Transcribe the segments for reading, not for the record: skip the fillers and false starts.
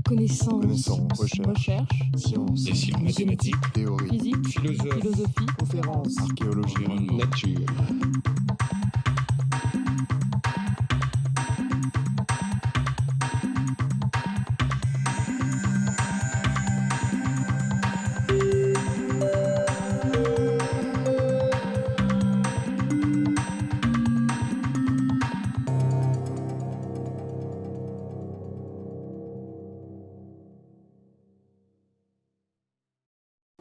Connaissance. Recherche. Sciences. Dessin, mathématiques. Théorie. Physique. Philosophie. Conférences. Archéologie. Nature.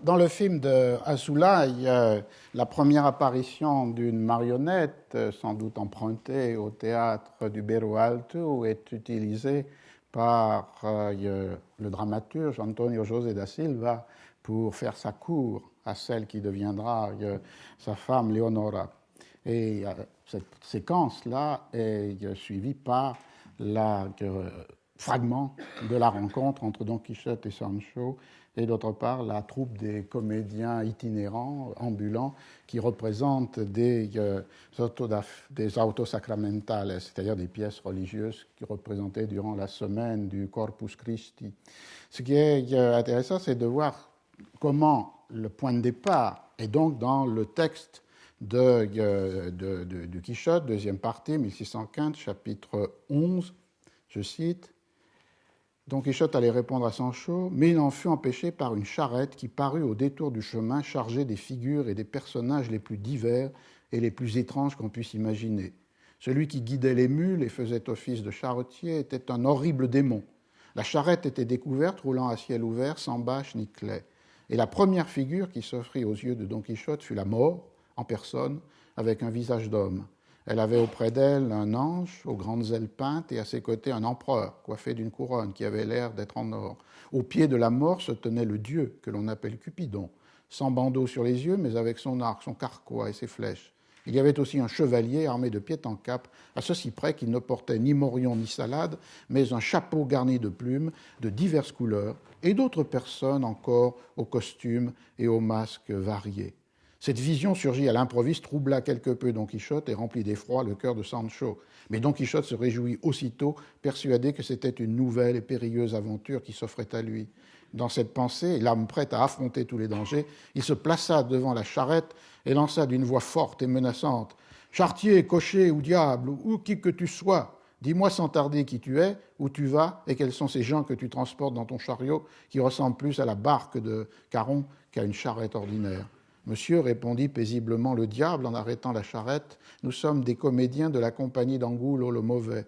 Dans le film de Azoulay, la première apparition d'une marionnette, sans doute empruntée au théâtre du Beiro Alto, est utilisée par le dramaturge Antonio José da Silva pour faire sa cour à celle qui deviendra sa femme Leonora. Et cette séquence-là est suivie par le fragment de la rencontre entre Don Quichotte et Sancho, et d'autre part la troupe des comédiens itinérants, ambulants, qui représentent des autos sacramentales, c'est-à-dire des pièces religieuses qui représentaient durant la semaine du Corpus Christi. Ce qui est intéressant, c'est de voir comment le point de départ est donc dans le texte de Quichotte, deuxième partie, 1615, chapitre 11, je cite. Don Quichotte allait répondre à Sancho, mais il en fut empêché par une charrette qui parut au détour du chemin chargée des figures et des personnages les plus divers et les plus étranges qu'on puisse imaginer. Celui qui guidait les mules et faisait office de charretier était un horrible démon. La charrette était découverte, roulant à ciel ouvert, sans bâche ni claie. Et la première figure qui s'offrit aux yeux de Don Quichotte fut la mort, en personne, avec un visage d'homme. Elle avait auprès d'elle un ange aux grandes ailes peintes et à ses côtés un empereur coiffé d'une couronne qui avait l'air d'être en or. Au pied de la mort se tenait le dieu que l'on appelle Cupidon, sans bandeau sur les yeux mais avec son arc, son carquois et ses flèches. Il y avait aussi un chevalier armé de pied en cap, à ceci près qu'il ne portait ni morion ni salade, mais un chapeau garni de plumes de diverses couleurs, et d'autres personnes encore aux costumes et aux masques variés. Cette vision surgit à l'improviste, troubla quelque peu Don Quichotte et remplit d'effroi le cœur de Sancho. Mais Don Quichotte se réjouit aussitôt, persuadé que c'était une nouvelle et périlleuse aventure qui s'offrait à lui. Dans cette pensée, l'âme prête à affronter tous les dangers, il se plaça devant la charrette et lança d'une voix forte et menaçante « Charretier, cocher ou diable, ou qui que tu sois, dis-moi sans tarder qui tu es, où tu vas et quels sont ces gens que tu transportes dans ton chariot qui ressemblent plus à la barque de Caron qu'à une charrette ordinaire. » Monsieur, répondit paisiblement le diable en arrêtant la charrette, nous sommes des comédiens de la compagnie d'Angulo le Mauvais.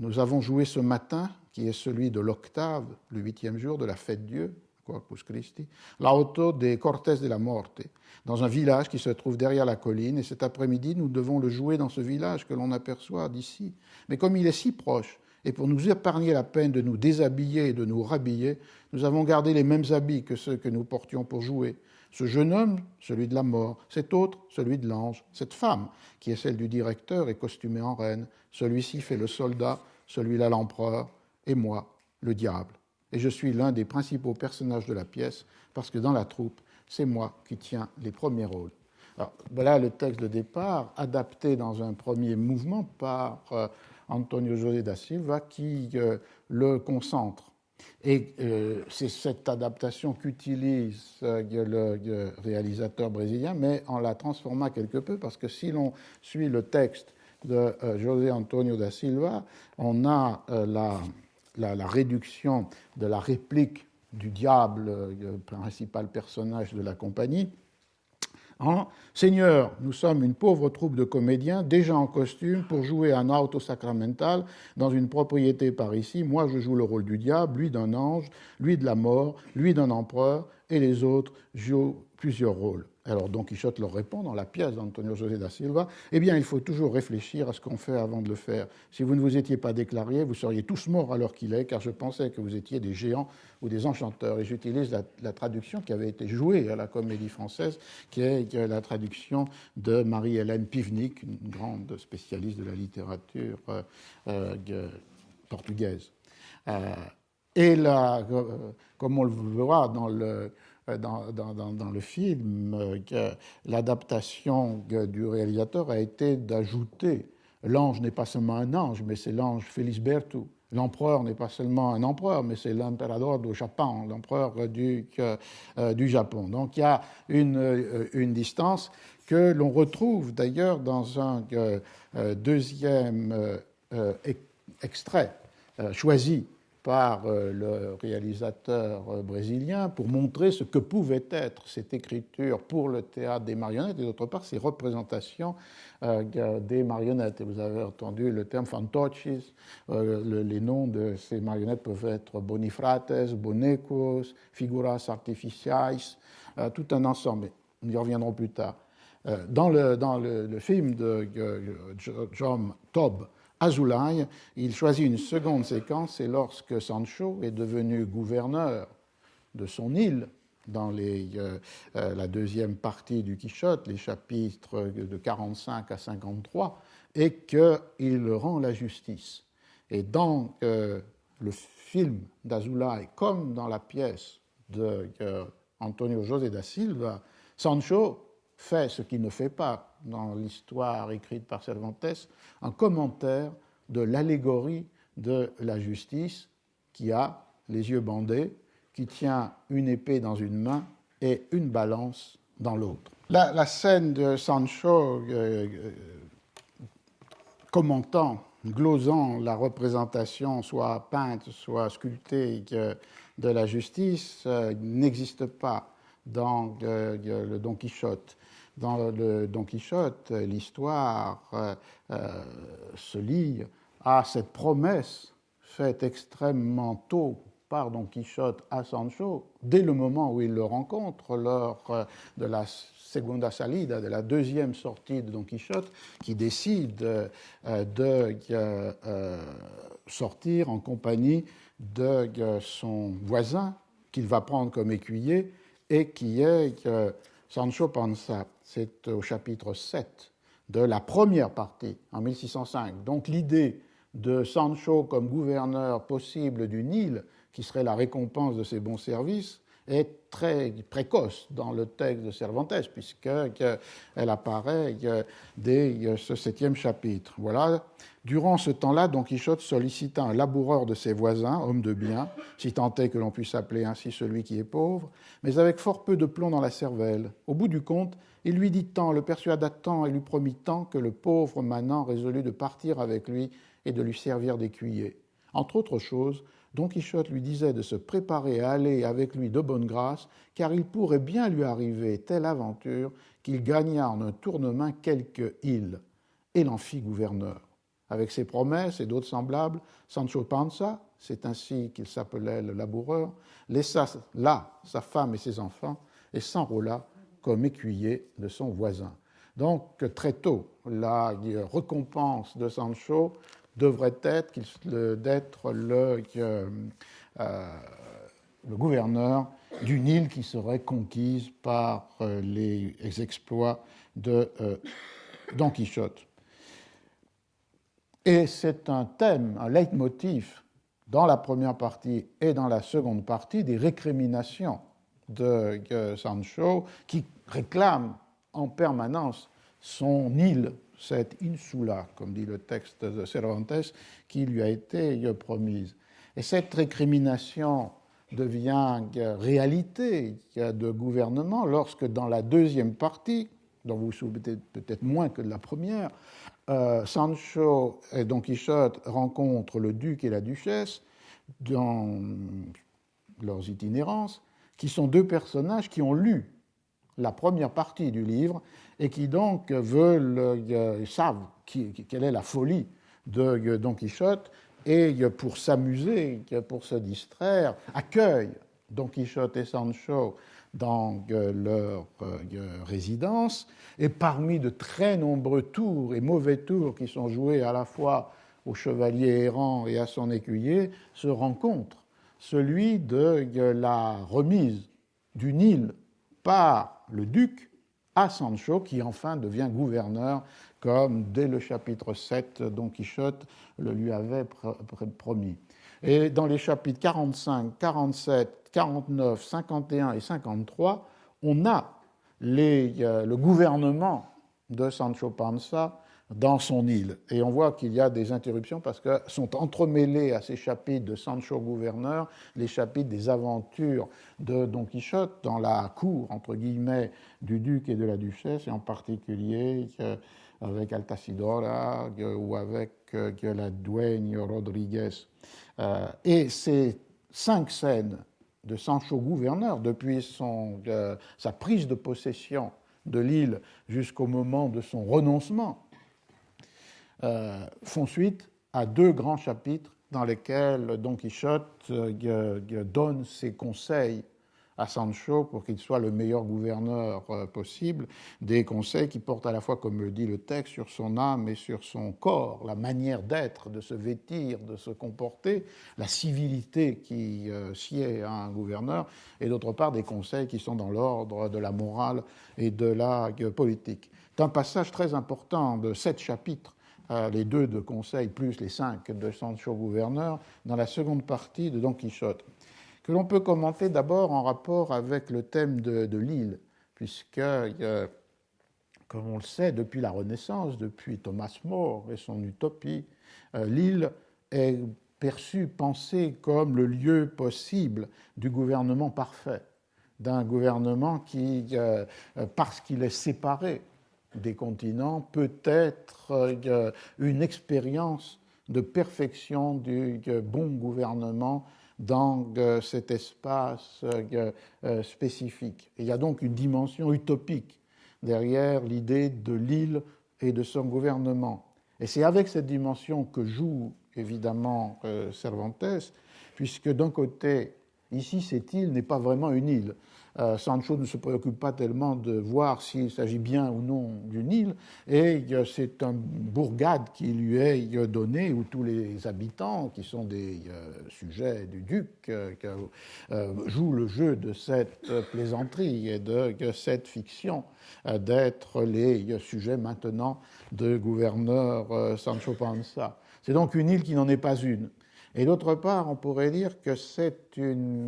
Nous avons joué ce matin, qui est celui de l'octave, le 8e jour de la fête Dieu, Corpus Christi, l'auto des Cortes de la Morte, dans un village qui se trouve derrière la colline, et cet après-midi, nous devons le jouer dans ce village que l'on aperçoit d'ici. Mais comme il est si proche, et pour nous épargner la peine de nous déshabiller et de nous rhabiller, nous avons gardé les mêmes habits que ceux que nous portions pour jouer. Ce jeune homme, celui de la mort, cet autre, celui de l'ange, cette femme, qui est celle du directeur, est costumée en reine, celui-ci fait le soldat, celui-là l'empereur, et moi, le diable. Et je suis l'un des principaux personnages de la pièce, parce que dans la troupe, c'est moi qui tiens les premiers rôles. Alors, voilà le texte de départ, adapté dans un premier mouvement par Antonio José da Silva, qui le concentre. Et c'est cette adaptation qu'utilise le réalisateur brésilien, mais en la transformant quelque peu, parce que si l'on suit le texte de José Antonio da Silva, on a la réduction de la réplique du diable, le principal personnage de la compagnie, en « Seigneur, nous sommes une pauvre troupe de comédiens déjà en costume pour jouer un auto sacramental dans une propriété par ici. Moi, je joue le rôle du diable, lui d'un ange, lui de la mort, lui d'un empereur, et les autres jouent plusieurs rôles. » Alors Don Quichotte leur répond dans la pièce d'Antonio José da Silva, « Eh bien, il faut toujours réfléchir à ce qu'on fait avant de le faire. Si vous ne vous étiez pas déclarés, vous seriez tous morts à l'heure qu'il est, car je pensais que vous étiez des géants ou des enchanteurs. » Et j'utilise la traduction qui avait été jouée à la Comédie Française, qui est la traduction de Marie-Hélène Pivnik, une grande spécialiste de la littérature portugaise. Et là, comme on le voit dans le film, l'adaptation du réalisateur a été d'ajouter l'ange n'est pas seulement un ange, mais c'est l'ange Felisberto, l'empereur n'est pas seulement un empereur, mais c'est l'emperador du Japon, l'empereur du Japon. Donc il y a une distance que l'on retrouve d'ailleurs dans un deuxième extrait choisi par le réalisateur brésilien pour montrer ce que pouvait être cette écriture pour le théâtre des marionnettes et d'autre part ces représentations des marionnettes. Et vous avez entendu le terme fantoches, les noms de ces marionnettes peuvent être bonifrates, bonecos, figuras artificiais, tout un ensemble. Nous y reviendrons plus tard. Dans le film de John Tobb, Azulay, il choisit une seconde séquence, c'est lorsque Sancho est devenu gouverneur de son île dans la deuxième partie du Quichotte, les chapitres de 45 à 53, et qu'il rend la justice. Et dans le film d'Azulay, comme dans la pièce d'Antonio José da Silva, Sancho fait ce qu'il ne fait pas dans l'histoire écrite par Cervantes, un commentaire de l'allégorie de la justice qui a les yeux bandés, qui tient une épée dans une main et une balance dans l'autre. La scène de Sancho commentant, glosant la représentation soit peinte, soit sculptée de la justice n'existe pas dans le Don Quichotte. Dans le Don Quichotte, l'histoire se lie à cette promesse faite extrêmement tôt par Don Quichotte à Sancho, dès le moment où il le rencontre, lors de la segunda salida, de la deuxième sortie de Don Quichotte, qui décide de sortir en compagnie de son voisin, qu'il va prendre comme écuyer, et qui est Sancho Panza. C'est au chapitre 7 de la première partie, en 1605. Donc l'idée de Sancho comme gouverneur possible d'une île, qui serait la récompense de ses bons services, est très précoce dans le texte de Cervantes, puisqu'elle apparaît dès ce 7e chapitre. Voilà. Durant ce temps-là, Don Quichotte sollicita un laboureur de ses voisins, homme de bien, si tant est que l'on puisse appeler ainsi celui qui est pauvre, mais avec fort peu de plomb dans la cervelle. Au bout du compte, il lui dit tant, le persuada tant et lui promit tant que le pauvre manant résolut de partir avec lui et de lui servir d'écuyer. Entre autres choses, Don Quichotte lui disait de se préparer à aller avec lui de bonne grâce, car il pourrait bien lui arriver telle aventure qu'il gagnât en un tournement quelque île, et l'en fit gouverneur. Avec ses promesses et d'autres semblables, Sancho Panza, c'est ainsi qu'il s'appelait le laboureur, laissa là sa femme et ses enfants et s'enrôla comme écuyer de son voisin. Donc, très tôt, la récompense de Sancho devrait être d'être le gouverneur d'une île qui serait conquise par les exploits de Don Quichotte. Et c'est un thème, un leitmotiv dans la première partie et dans la seconde partie des récriminations de Sancho qui réclame en permanence son île, cette insula, comme dit le texte de Cervantes, qui lui a été promise. Et cette récrimination devient réalité de gouvernement lorsque dans la deuxième partie, dont vous vous souvenez peut-être moins que de la première, Sancho et Don Quichotte rencontrent le duc et la duchesse dans leurs itinérances, qui sont deux personnages qui ont lu la première partie du livre et qui donc savent quelle est la folie de Don Quichotte et pour s'amuser, pour se distraire, accueillent Don Quichotte et Sancho dans leur résidence, et parmi de très nombreux tours et mauvais tours qui sont joués à la fois au chevalier errant et à son écuyer, se rencontre celui de la remise d'une île par le duc à Sancho, qui enfin devient gouverneur, comme dès le chapitre 7, Don Quichotte le lui avait promis. Et dans les chapitres 45, 47, 49, 51 et 53, on a le gouvernement de Sancho Panza dans son île. Et on voit qu'il y a des interruptions parce que sont entremêlés à ces chapitres de Sancho gouverneur les chapitres des aventures de Don Quichotte dans la cour, entre guillemets, du duc et de la duchesse, et en particulier avec Altisidora ou avec la duègne Rodriguez. Et ces 5 scènes de Sancho gouverneur, depuis sa prise de possession de l'île jusqu'au moment de son renoncement, font suite à 2 grands chapitres dans lesquels Don Quichotte donne ses conseils à Sancho pour qu'il soit le meilleur gouverneur possible, des conseils qui portent à la fois, comme le dit le texte, sur son âme et sur son corps, la manière d'être, de se vêtir, de se comporter, la civilité qui sied à un gouverneur, et d'autre part des conseils qui sont dans l'ordre de la morale et de la politique. C'est un passage très important de 7 chapitres, les 2 de conseils plus les 5 de Sancho gouverneur, dans la seconde partie de Don Quichotte, que l'on peut commenter d'abord en rapport avec le thème de l'île, puisque, comme on le sait, depuis la Renaissance, depuis Thomas More et son utopie, l'île est perçue, pensée comme le lieu possible du gouvernement parfait, d'un gouvernement qui, parce qu'il est séparé des continents, peut être une expérience de perfection du bon gouvernement dans cet espace spécifique. Et il y a donc une dimension utopique derrière l'idée de l'île et de son gouvernement. Et c'est avec cette dimension que joue évidemment Cervantes, puisque d'un côté, ici, cette île n'est pas vraiment une île. Sancho ne se préoccupe pas tellement de voir s'il s'agit bien ou non d'une île, et c'est une bourgade qui lui est donnée, où tous les habitants, qui sont des sujets du duc, jouent le jeu de cette plaisanterie et de cette fiction d'être les sujets maintenant de gouverneur Sancho Panza. C'est donc une île qui n'en est pas une. Et d'autre part, on pourrait dire que c'est une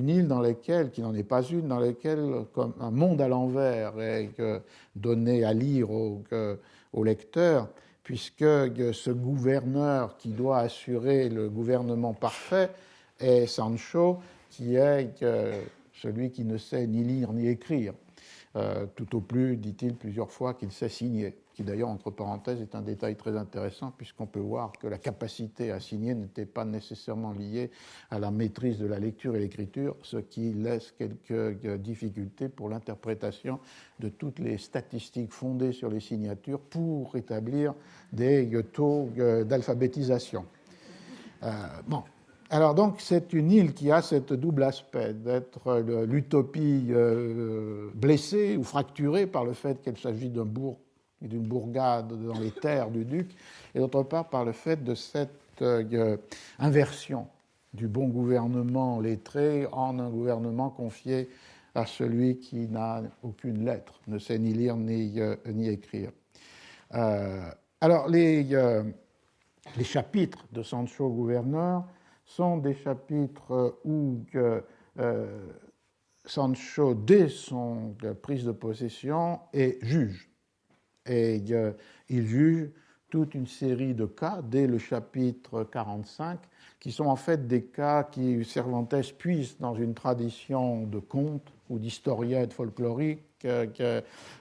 île dans laquelle, qui n'en est pas une, dans laquelle comme un monde à l'envers est donné à lire au lecteur, puisque ce gouverneur qui doit assurer le gouvernement parfait est Sancho, qui est celui qui ne sait ni lire ni écrire. Tout au plus, dit-il plusieurs fois, qu'il sait signer, qui d'ailleurs, entre parenthèses, est un détail très intéressant, puisqu'on peut voir que la capacité à signer n'était pas nécessairement liée à la maîtrise de la lecture et l'écriture, ce qui laisse quelques difficultés pour l'interprétation de toutes les statistiques fondées sur les signatures pour établir des taux d'alphabétisation. Bon. Alors donc c'est une île qui a ce double aspect d'être l'utopie blessée ou fracturée par le fait qu'il s'agit d'un bourg et d'une bourgade dans les terres du duc, et d'autre part par le fait de cette inversion du bon gouvernement lettré en un gouvernement confié à celui qui n'a aucune lettre, ne sait ni lire ni écrire. Alors les chapitres de Sancho gouverneur sont des chapitres où Sancho, dès son prise de possession, est juge. Et il juge toute une série de cas, dès le chapitre 45, qui sont en fait des cas qui Cervantes puise dans une tradition de contes ou d'historiette folklorique,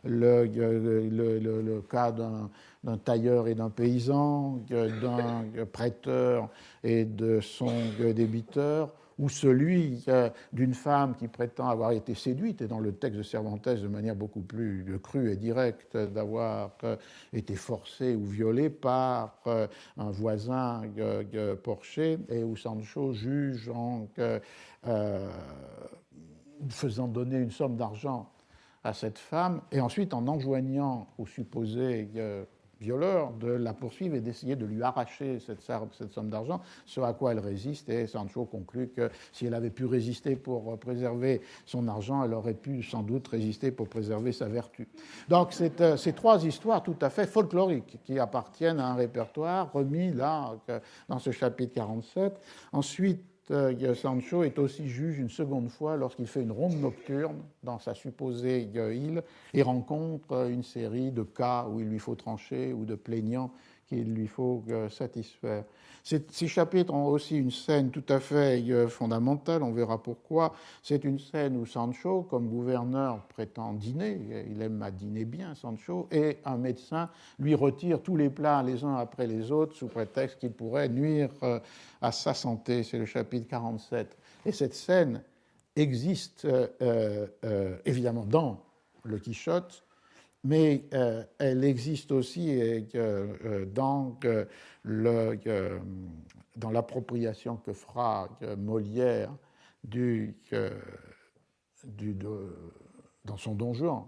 le cas d'un tailleur et d'un paysan, d'un prêteur et de son débiteur, ou celui d'une femme qui prétend avoir été séduite, et dans le texte de Cervantes de manière beaucoup plus crue et directe, d'avoir été forcée ou violée par un voisin porché, et où Sancho juge en faisant donner une somme d'argent à cette femme, et ensuite en enjoignant au supposé violeur de la poursuivre et d'essayer de lui arracher cette somme d'argent, ce à quoi elle résiste, et Sancho conclut que si elle avait pu résister pour préserver son argent, elle aurait pu sans doute résister pour préserver sa vertu. Donc ces 3 histoires tout à fait folkloriques qui appartiennent à un répertoire remis là dans ce chapitre 47. Ensuite, Sancho est aussi juge une seconde fois lorsqu'il fait une ronde nocturne dans sa supposée île et rencontre une série de cas où il lui faut trancher ou de plaignants qu'il lui faut satisfaire. Ces chapitres ont aussi une scène tout à fait fondamentale, on verra pourquoi. C'est une scène où Sancho, comme gouverneur, prétend dîner, il aime à dîner bien, Sancho, et un médecin lui retire tous les plats les uns après les autres sous prétexte qu'il pourrait nuire à sa santé. C'est le chapitre 47. Et cette scène existe évidemment dans le Quichotte, mais elle existe aussi dans l'appropriation que fera Molière dans son Don Juan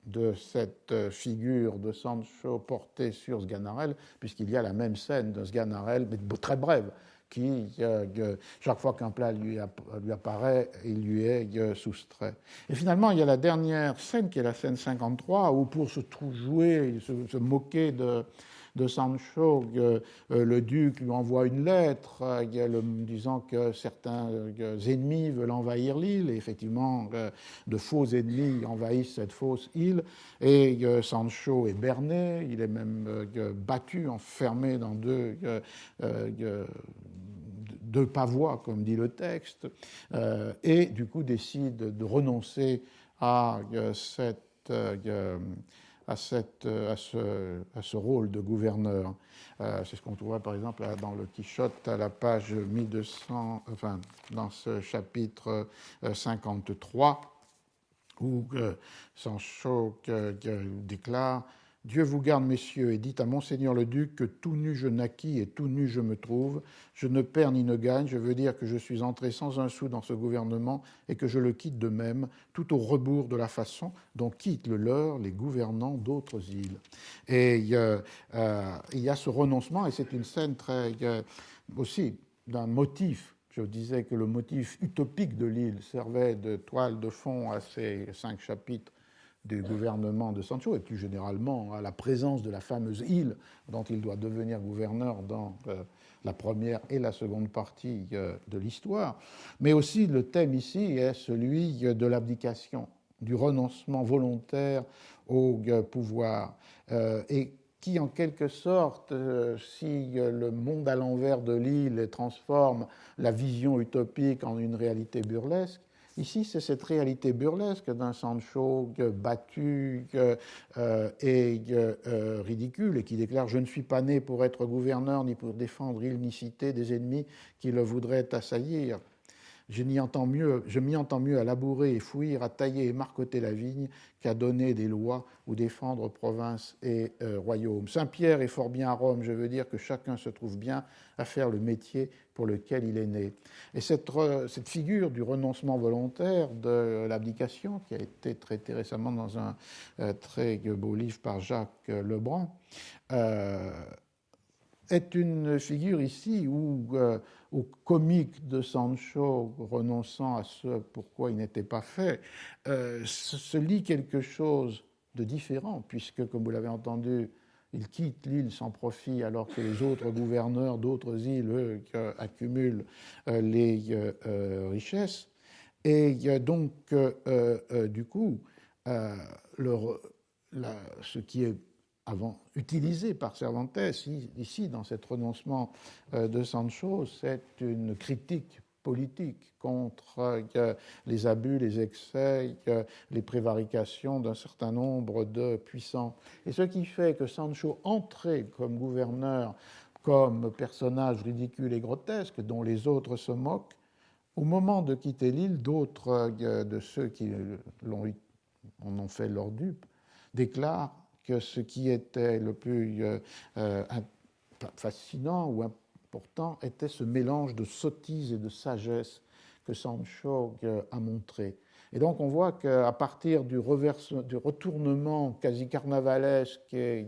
de cette figure de Sancho portée sur Sganarelle, puisqu'il y a la même scène de Sganarelle, mais très brève, qui, chaque fois qu'un plat lui apparaît, il lui est soustrait. Et finalement, il y a la dernière scène, qui est la scène 53, où pour se jouer, se moquer de Sancho, le duc lui envoie une lettre disant que certains ennemis veulent envahir l'île, et effectivement, de faux ennemis envahissent cette fausse île, et Sancho est berné, il est même battu, enfermé dans deux pavois, comme dit le texte, et du coup décide de renoncer à ce rôle de gouverneur. C'est ce qu'on trouve par exemple dans le Quichotte à la page 1200, enfin dans ce chapitre 53, où Sancho déclare: Dieu vous garde, messieurs, et dites à Monseigneur le Duc que tout nu je naquis et tout nu je me trouve. Je ne perds ni ne gagne, je veux dire que je suis entré sans un sou dans ce gouvernement et que je le quitte de même, tout au rebours de la façon dont quittent le leur les gouvernants d'autres îles. Et il y a ce renoncement, et c'est une scène très aussi d'un motif. Je disais que le motif utopique de l'île servait de toile de fond à ces 5 chapitres du gouvernement de Sancho, et plus généralement à la présence de la fameuse île dont il doit devenir gouverneur dans la première et la seconde partie de l'histoire. Mais aussi le thème ici est celui de l'abdication, du renoncement volontaire au pouvoir, et qui en quelque sorte, si le monde à l'envers de l'île transforme la vision utopique en une réalité burlesque, ici, c'est cette réalité burlesque d'un Sancho battu et ridicule, et qui déclare « Je ne suis pas né pour être gouverneur, ni pour défendre île ni cité des ennemis qui le voudraient assaillir. Je m'y entends mieux à labourer et fouir, à tailler et marcoter la vigne, qu'à donner des lois ou défendre province et royaume. Saint-Pierre est fort bien à Rome, je veux dire que chacun se trouve bien à faire le métier pour lequel il est né. » Et cette figure du renoncement volontaire, de l'abdication, qui a été traitée récemment dans un très beau livre par Jacques Lebrun, est une figure ici où, au comique de Sancho renonçant à ce pourquoi il n'était pas fait, se lit quelque chose de différent, puisque, comme vous l'avez entendu, il quitte l'île sans profit, alors que les autres gouverneurs d'autres îles, eux, accumulent les richesses. Et donc, du coup, ce qui est avant utilisé par Cervantes, ici, dans cet renoncement de Sancho, c'est une critique politique contre les abus, les excès, les prévarications d'un certain nombre de puissants. Et ce qui fait que Sancho, entré comme gouverneur, comme personnage ridicule et grotesque, dont les autres se moquent, au moment de quitter l'île, d'autres de ceux qui en ont fait leur dupe déclarent que ce qui était le plus fascinant ou important était ce mélange de sottise et de sagesse que Sancho a montré. Et donc on voit qu'à partir du retournement quasi carnavalesque et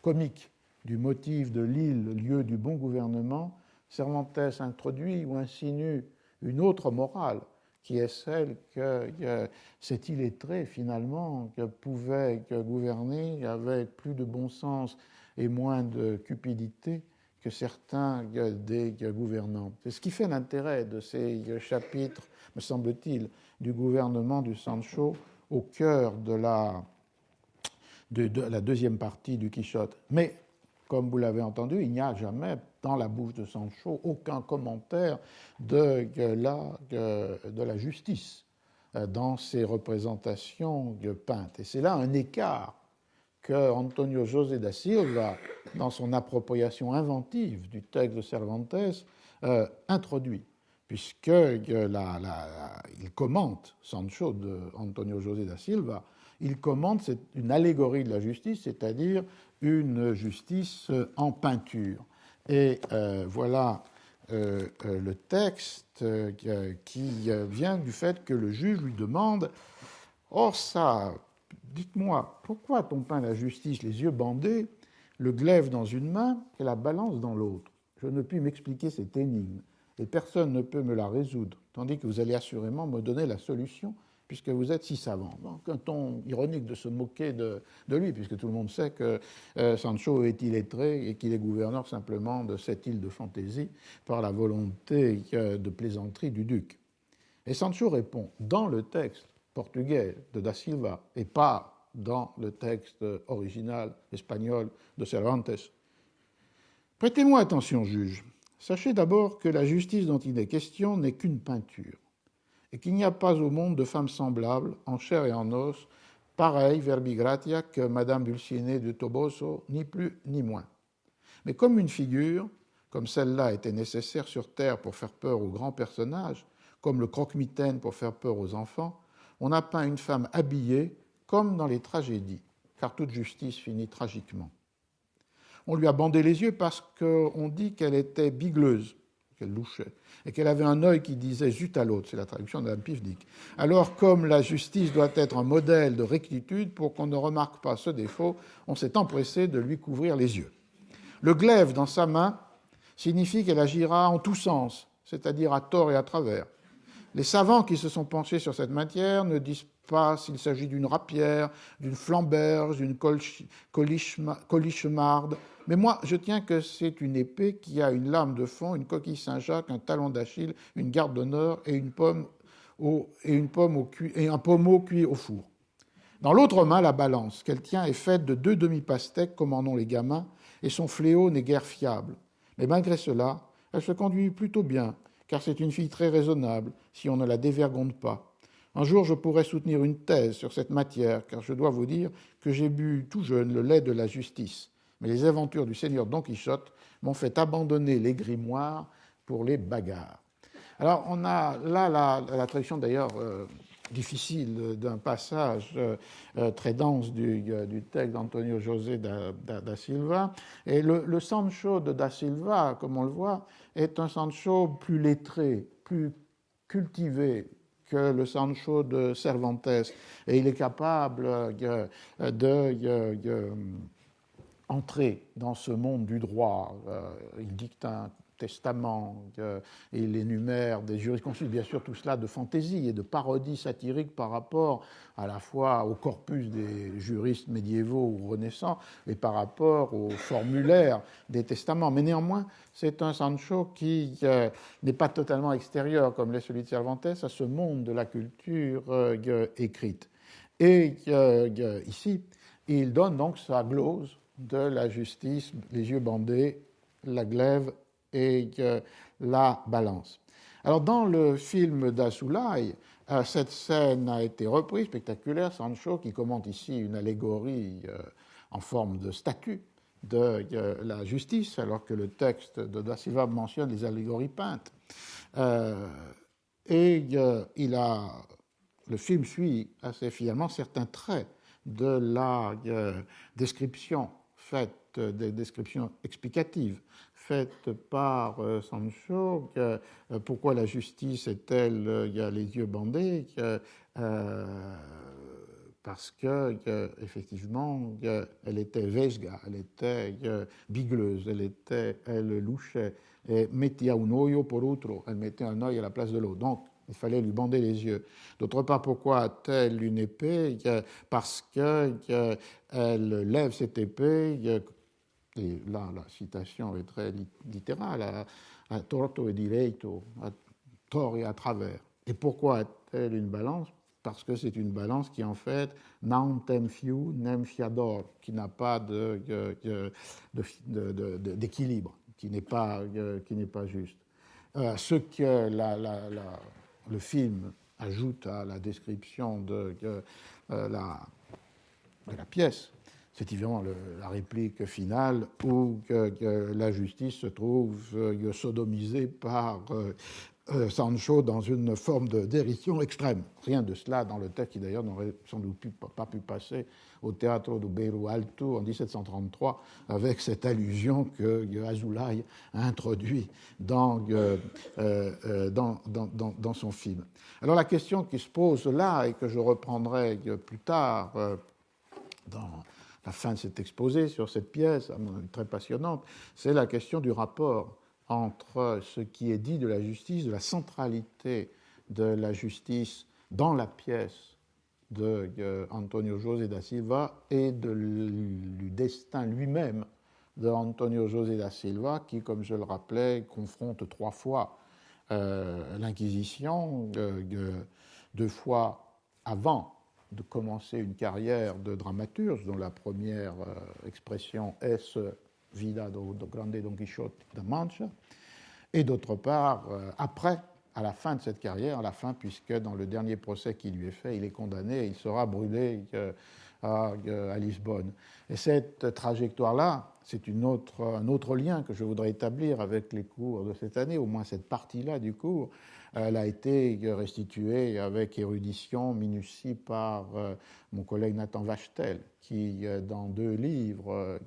comique du motif de l'île, lieu du bon gouvernement, Cervantes introduit ou insinue une autre morale, qui est celle que cet illettré, finalement, pouvait gouverner avec plus de bon sens et moins de cupidité que certains des gouvernants. C'est ce qui fait l'intérêt de ces chapitres, me semble-t-il, du gouvernement du Sancho au cœur de la deuxième partie du Quichotte. Mais, comme vous l'avez entendu, il n'y a jamais dans la bouche de Sancho aucun commentaire de la justice dans ses représentations peintes. Et c'est là un écart que Antonio José da Silva, dans son appropriation inventive du texte de Cervantes, introduit, puisqu'il commente Sancho de Antonio José da Silva, il commente une allégorie de la justice, c'est-à-dire une justice en peinture. Et voilà le texte qui vient du fait que le juge lui demande « Oh ça, dites-moi, pourquoi a-t-on peint la justice les yeux bandés, le glaive dans une main et la balance dans l'autre? Je ne puis m'expliquer cette énigme, et personne ne peut me la résoudre, tandis que vous allez assurément me donner la solution, puisque vous êtes si savant. » Donc un ton ironique de se moquer de lui, puisque tout le monde sait que Sancho est illettré et qu'il est gouverneur simplement de cette île de fantaisie par la volonté de plaisanterie du duc. Et Sancho répond, dans le texte portugais de Da Silva et pas dans le texte original espagnol de Cervantes. « Prêtez-moi attention, juge. Sachez d'abord que la justice dont il est question n'est qu'une peinture, et qu'il n'y a pas au monde de femme semblable, en chair et en os, pareille, verbi gratia, que Madame Dulcinea de Toboso, ni plus ni moins. Mais comme une figure, comme celle-là était nécessaire sur terre pour faire peur aux grands personnages, comme le croque-mitaine pour faire peur aux enfants, on a peint une femme habillée comme dans les tragédies, car toute justice finit tragiquement. On lui a bandé les yeux parce qu'on dit qu'elle était bigleuse, qu'elle louchait, et qu'elle avait un œil qui disait zut à l'autre, c'est la traduction de Mme Pivnik. Alors, comme la justice doit être un modèle de rectitude, pour qu'on ne remarque pas ce défaut, on s'est empressé de lui couvrir les yeux. Le glaive dans sa main signifie qu'elle agira en tous sens, c'est-à-dire à tort et à travers. Les savants qui se sont penchés sur cette matière ne disent pas s'il s'agit d'une rapière, d'une flamberge, d'une colichemarde, mais moi je tiens que c'est une épée qui a une lame de fond, une coquille Saint-Jacques, un talon d'Achille, une garde d'honneur et un pommeau cuit au four. Dans l'autre main, la balance qu'elle tient est faite de 2 demi-pastèques, comme en ont les gamins, et son fléau n'est guère fiable. Mais malgré cela, elle se conduit plutôt bien, car c'est une fille très raisonnable, si on ne la dévergonde pas. Un jour, je pourrais soutenir une thèse sur cette matière, car je dois vous dire que j'ai bu tout jeune le lait de la justice. Mais les aventures du seigneur Don Quichotte m'ont fait abandonner les grimoires pour les bagarres. Alors, on a là la traduction d'ailleurs difficile d'un passage très dense du texte d'Antonio José da Silva. Et le Sancho de da Silva, comme on le voit, est un Sancho plus lettré, plus cultivé que le Sancho de Cervantes. Et il est capable d'entrer dans ce monde du droit. Il dicte un testament, il énumère des jurisconsultes, bien sûr tout cela de fantaisie et de parodie satirique par rapport à la fois au corpus des juristes médiévaux ou renaissants et par rapport au formulaire des testaments. Mais néanmoins, c'est un Sancho qui n'est pas totalement extérieur, comme l'est celui de Cervantes, à ce monde de la culture écrite. Et ici, il donne donc sa glose de la justice, les yeux bandés, la glaive et la balance. Alors, dans le film d'Azoulay, cette scène a été reprise, spectaculaire, Sancho qui commente ici une allégorie en forme de statue de la justice, alors que le texte de Da Silva mentionne les allégories peintes. Le film suit assez finalement certains traits de la description faite, des descriptions explicatives faites par Sancho, pourquoi la justice est-elle les yeux bandés, parce que effectivement elle était vesga, elle était bigleuse, elle louchait, et mettia un ojo por otro, elle mettait un œil à la place de l'autre. Donc il fallait lui bander les yeux. D'autre part, pourquoi a-t-elle une épée? Parce qu'elle lève cette épée et là la citation est très littérale, à torto e direito, à tort et à travers. Et pourquoi est-elle une balance? Parce que c'est une balance qui, en fait, non tem fiu, nem fiador, qui n'a pas d'équilibre, qui n'est pas juste. Ce que le film ajoute à la description de la pièce, c'est évidemment la réplique finale où la justice se trouve sodomisée par Sancho dans une forme de dérision extrême. Rien de cela dans le texte qui d'ailleurs n'aurait sans doute pas pu passer au Teatro do Beiro Alto en 1733 avec cette allusion que Azoulay a introduite dans son film. Alors la question qui se pose là et que je reprendrai plus tard dans la fin de cet exposé sur cette pièce très passionnante, c'est la question du rapport entre ce qui est dit de la justice, de la centralité de la justice dans la pièce de Antonio José da Silva et du destin lui-même de Antonio José da Silva qui, comme je le rappelais, confronte 3 fois l'Inquisition, 2 fois avant de commencer une carrière de dramaturge, dont la première expression est ce Vida do Grande Don Quixote da Mancha, et d'autre part, après, à la fin de cette carrière, puisque dans le dernier procès qui lui est fait, il est condamné et il sera brûlé à Lisbonne. Et cette trajectoire-là, c'est un autre lien que je voudrais établir avec les cours de cette année, au moins cette partie-là du cours. Elle a été restituée avec érudition, minutie par mon collègue Nathan Wachtel, qui, dans 2 livres,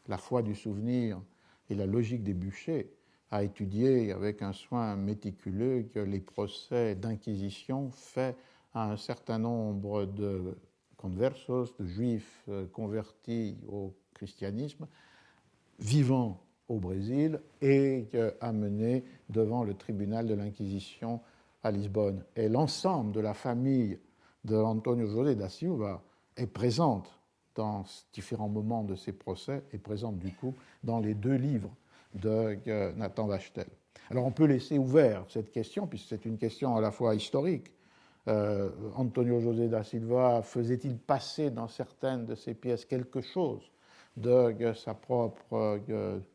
La foi du souvenir et La logique des bûchers, a étudié avec un soin méticuleux les procès d'inquisition faits à un certain nombre de conversos, de juifs convertis au christianisme, vivant au Brésil et amenés devant le tribunal de l'Inquisition à Lisbonne. Et l'ensemble de la famille de Antonio José da Silva est présente dans différents moments de ces procès, est présente du coup dans les 2 livres de Nathan Wachtel. Alors on peut laisser ouvert cette question, puisque c'est une question à la fois historique. Antonio José da Silva faisait-il passer dans certaines de ses pièces quelque chose de sa propre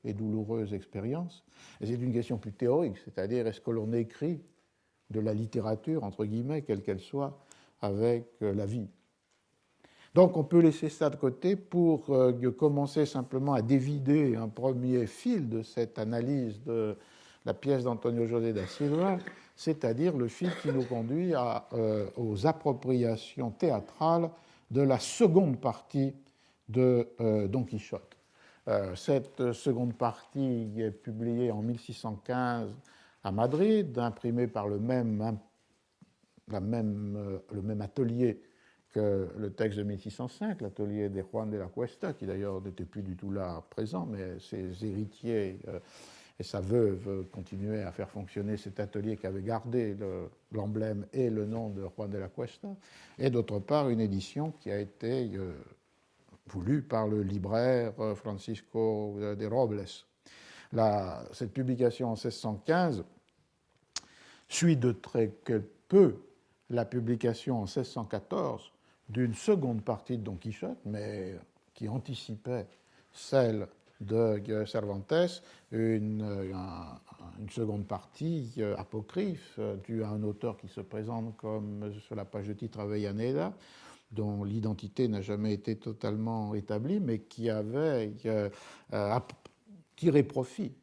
et douloureuse expérience? Et c'est une question plus théorique, c'est-à-dire est-ce que l'on écrit de la littérature, entre guillemets, quelle qu'elle soit, avec la vie? Donc on peut laisser ça de côté pour commencer simplement à dévider un premier fil de cette analyse de la pièce d'Antonio José da Silva, c'est-à-dire le fil qui nous conduit aux appropriations théâtrales de la seconde partie de Don Quichotte. Cette seconde partie est publiée en 1615 à Madrid, imprimée par le même atelier que le texte de 1605, l'atelier de Juan de la Cuesta, qui d'ailleurs n'était plus du tout là présent, mais ses héritiers et sa veuve continuaient à faire fonctionner cet atelier qui avait gardé l'emblème et le nom de Juan de la Cuesta, et d'autre part une édition qui a été voulue par le libraire Francisco de Robles. Cette publication en 1615 suit de très peu la publication en 1614 d'une seconde partie de Don Quichotte, mais qui anticipait celle de Cervantes, une seconde partie apocryphe due à un auteur qui se présente comme, sur la page de titre, Avellaneda, dont l'identité n'a jamais été totalement établie, mais qui avait tiré profit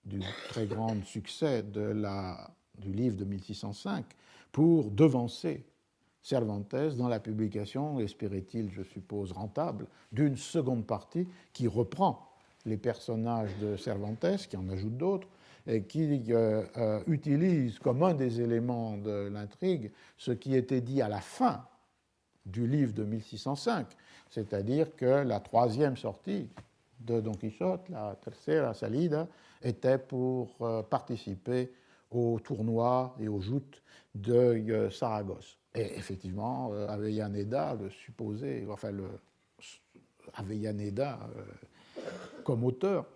du très grand succès du livre de 1605 pour devancer Cervantes dans la publication, espérait-il, je suppose, rentable, d'une seconde partie qui reprend les personnages de Cervantes, qui en ajoute d'autres, et qui utilise comme un des éléments de l'intrigue ce qui était dit à la fin du livre de 1605, c'est-à-dire que la 3e sortie de Don Quichotte, la tercera salida, était pour participer au tournoi et aux joutes de Saragosse. Et effectivement, Avellaneda, Avellaneda comme auteur,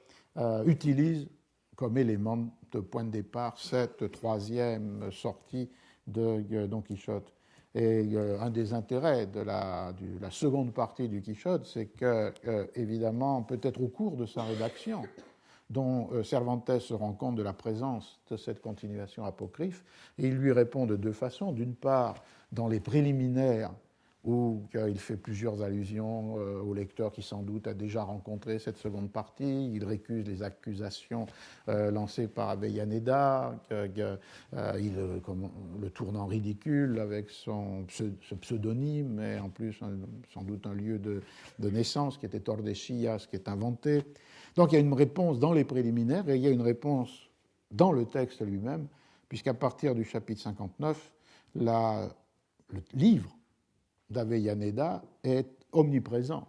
utilise comme élément de point de départ cette troisième sortie de Don Quichotte. Et un des intérêts de la seconde partie du Quichotte, c'est que, évidemment, peut-être au cours de sa rédaction, dont Cervantes se rend compte de la présence de cette continuation apocryphe, et il lui répond de deux façons. D'une part, dans les préliminaires, où il fait plusieurs allusions au lecteur qui sans doute a déjà rencontré cette seconde partie, il récuse les accusations lancées par Avellaneda, il le tourne en ridicule avec ce pseudonyme, et en plus sans doute un lieu de naissance qui était Tordesillas, qui est inventé. Donc il y a une réponse dans les préliminaires et il y a une réponse dans le texte lui-même, puisqu'à partir du chapitre 59, le livre d'Avellaneda est omniprésent.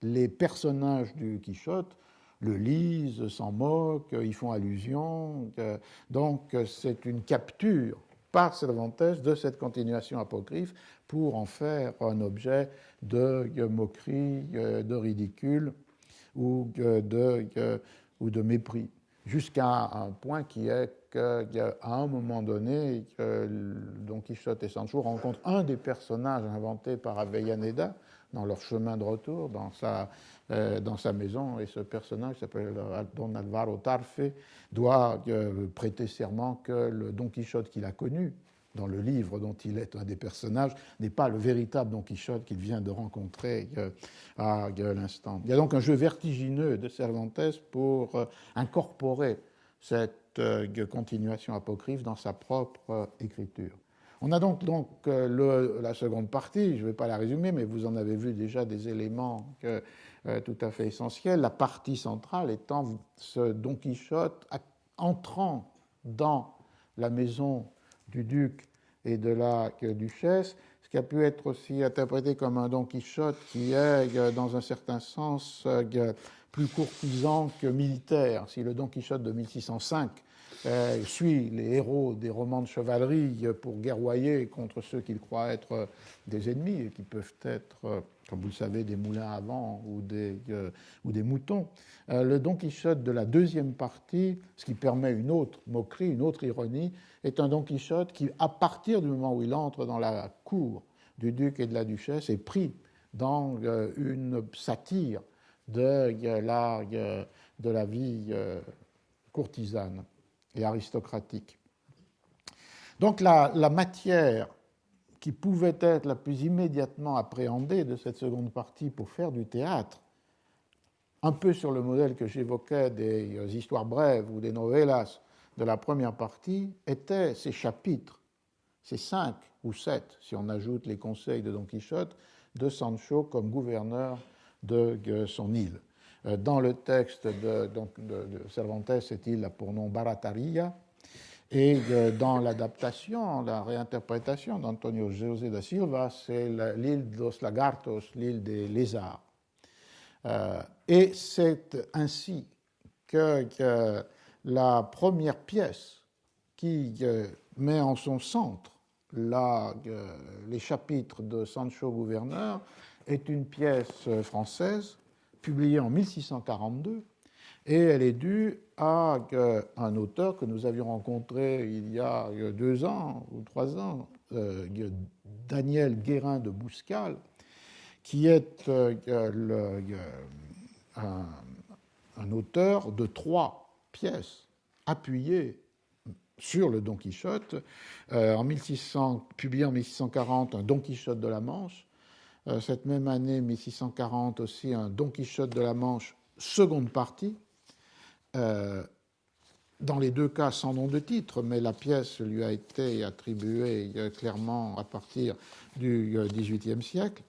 Les personnages du Quichotte le lisent, s'en moquent, y font allusion. Donc c'est une capture par Cervantes de cette continuation apocryphe pour en faire un objet de moquerie, de ridicule ou de mépris, jusqu'à un point qui est qu'à un moment donné, Don Quichotte et Sancho rencontrent un des personnages inventés par Avellaneda dans leur chemin de retour dans sa maison, et ce personnage s'appelle Don Alvaro Tarfe, doit prêter serment que le Don Quichotte qu'il a connu dans le livre dont il est un des personnages n'est pas le véritable Don Quichotte qu'il vient de rencontrer à l'instant. Il y a donc un jeu vertigineux de Cervantes pour incorporer cette continuation apocryphe dans sa propre écriture. On a donc la seconde partie, je ne vais pas la résumer, mais vous en avez vu déjà des éléments tout à fait essentiels. La partie centrale étant ce Don Quichotte entrant dans la maison du duc et de la duchesse, ce qui a pu être aussi interprété comme un Don Quichotte qui est, dans un certain sens, plus courtisan que militaire. Si le Don Quichotte de 1605 suit les héros des romans de chevalerie pour guerroyer contre ceux qu'il croit être des ennemis, et qui peuvent être, comme vous le savez, des moulins à vent ou des moutons, le Don Quichotte de la deuxième partie, ce qui permet une autre moquerie, une autre ironie, est un Don Quichotte qui, à partir du moment où il entre dans la cour du duc et de la duchesse, est pris dans une satire de la vie courtisane et aristocratique. Donc la matière qui pouvait être la plus immédiatement appréhendée de cette seconde partie pour faire du théâtre, un peu sur le modèle que j'évoquais des histoires brèves ou des novellas de la première partie, étaient ces chapitres, ces 5 ou 7, si on ajoute les conseils de Don Quichotte, de Sancho comme gouverneur de son île. Dans le texte de Cervantes, cette île a pour nom Barataria, et dans l'adaptation, la réinterprétation d'Antonio José da Silva, c'est l'île dos Lagartos, l'île des lézards. Et c'est ainsi que la première pièce qui met en son centre les chapitres de Sancho gouverneur est une pièce française publiée en 1642, et elle est due à un auteur que nous avions rencontré il y a 2 ans ou 3 ans, Daniel Guérin de Bouscal, qui est un auteur de 3 pièces appuyées sur le Don Quichotte, publié en 1640, un Don Quichotte de la Manche. Cette même année, 1640 aussi, un Don Quichotte de la Manche, seconde partie, dans les 2 cas sans nom de titre, mais la pièce lui a été attribuée clairement à partir du XVIIIe siècle.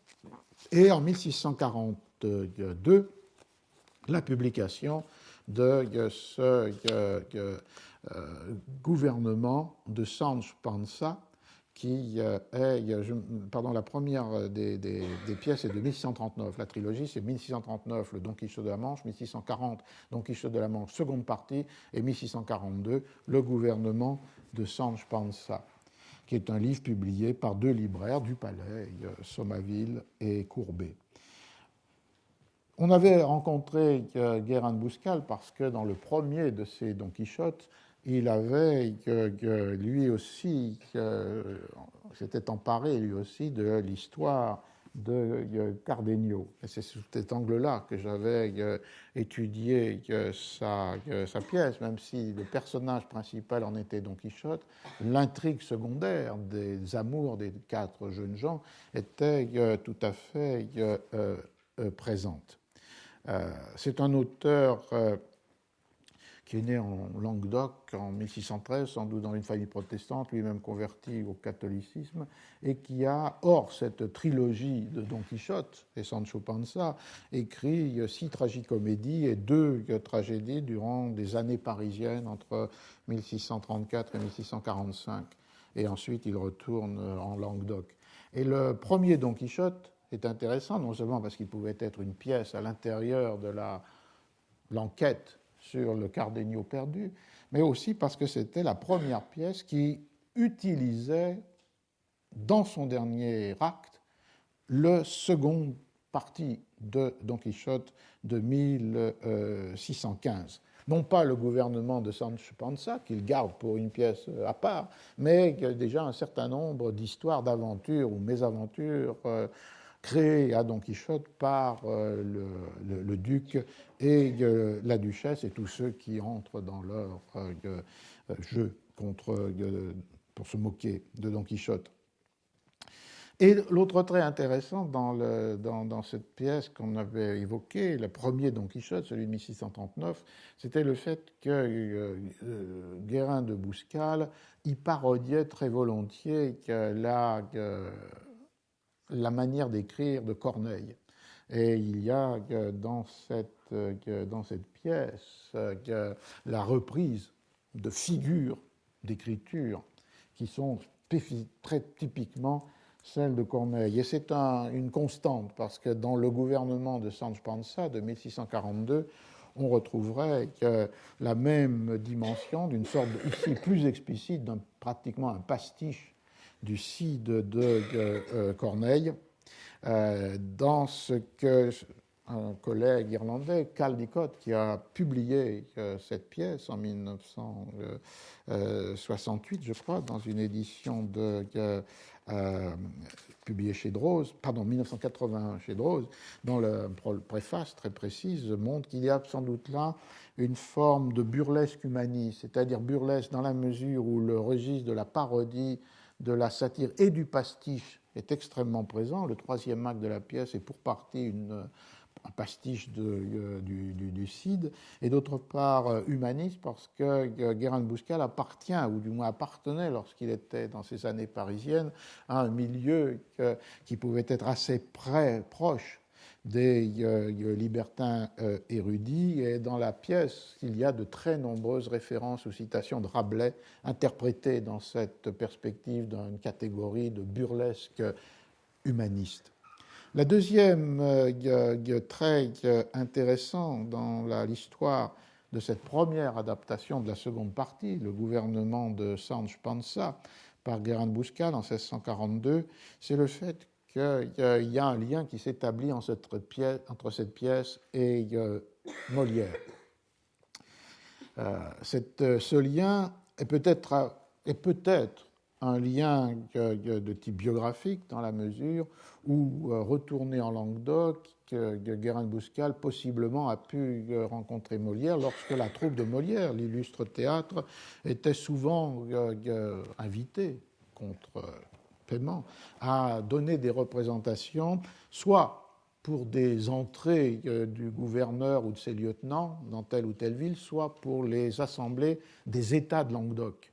Et en 1642, la publication de ce gouvernement de Sancho Panza, qui la première des pièces est de 1639. La trilogie, c'est 1639, le Don Quichotte de la Manche, 1640, Don Quichotte de la Manche, seconde partie, et 1642, le gouvernement de Sancho Panza, qui est un livre publié par 2 libraires du Palais, Sommaville et Courbet. On avait rencontré Guérin de Bouscal parce que dans le premier de ces Don Quichotte, il avait lui aussi s'était emparé lui aussi de l'histoire de Cardenio. Et c'est sous cet angle-là que j'avais étudié sa pièce, même si le personnage principal en était Don Quichotte, l'intrigue secondaire des amours des quatre jeunes gens était tout à fait présente. C'est un auteur qui est né en Languedoc en 1613, sans doute dans une famille protestante, lui-même converti au catholicisme, et qui a, hors cette trilogie de Don Quichotte et Sancho Panza, écrit 6 tragicomédies et 2 tragédies durant des années parisiennes entre 1634 et 1645. Et ensuite, il retourne en Languedoc. Et le premier Don Quichotte est intéressant, non seulement parce qu'il pouvait être une pièce à l'intérieur de l'enquête sur le Cardenio perdu, mais aussi parce que c'était la première pièce qui utilisait dans son dernier acte le second partie de Don Quichotte de 1615. Non pas le gouvernement de Sancho Panza, qu'il garde pour une pièce à part, mais déjà un certain nombre d'histoires d'aventures ou mésaventures créé à Don Quichotte par le duc et la duchesse et tous ceux qui entrent dans leur jeu pour se moquer de Don Quichotte. Et l'autre trait intéressant dans cette pièce qu'on avait évoquée, le premier Don Quichotte, celui de 1639, c'était le fait que Guérin de Bouscal y parodiait très volontiers la manière d'écrire de Corneille. Et il y a dans cette pièce la reprise de figures d'écriture qui sont très typiquement celles de Corneille. Et c'est une constante, parce que dans le gouvernement de Sancho Panza de 1642, on retrouverait la même dimension d'une sorte, ici plus explicite, pratiquement un pastiche du Cid de Corneille, dans ce que un collègue irlandais, Caldicott, qui a publié cette pièce en 1968, je crois, dans une édition publiée chez Drose, 1981 chez Drose, dont la préface très précise montre qu'il y a sans doute là une forme de burlesque humaniste, c'est-à-dire burlesque dans la mesure où le registre de la parodie, de la satire et du pastiche est extrêmement présent. Le troisième acte de la pièce est pour partie un pastiche du Cid, et d'autre part humaniste, parce que Guérin de Bouscal appartient, ou du moins appartenait lorsqu'il était dans ses années parisiennes, à un milieu qui pouvait être assez proche des libertins érudits, et dans la pièce, il y a de très nombreuses références ou citations de Rabelais, interprétées dans cette perspective d'une catégorie de burlesque humaniste. La deuxième trait intéressant dans l'histoire de cette première adaptation de la seconde partie, le gouvernement de Sancho Panza par Guérin de Bouscal en 1642, c'est le fait qu'il y a un lien qui s'établit entre cette pièce et Molière. Ce lien est peut-être un lien de type biographique, dans la mesure où, retourné en Languedoc, Guérin de Bouscal possiblement a pu rencontrer Molière lorsque la troupe de Molière, l'illustre théâtre, était souvent invitée contre paiement à donner des représentations, soit pour des entrées du gouverneur ou de ses lieutenants dans telle ou telle ville, soit pour les assemblées des États de Languedoc.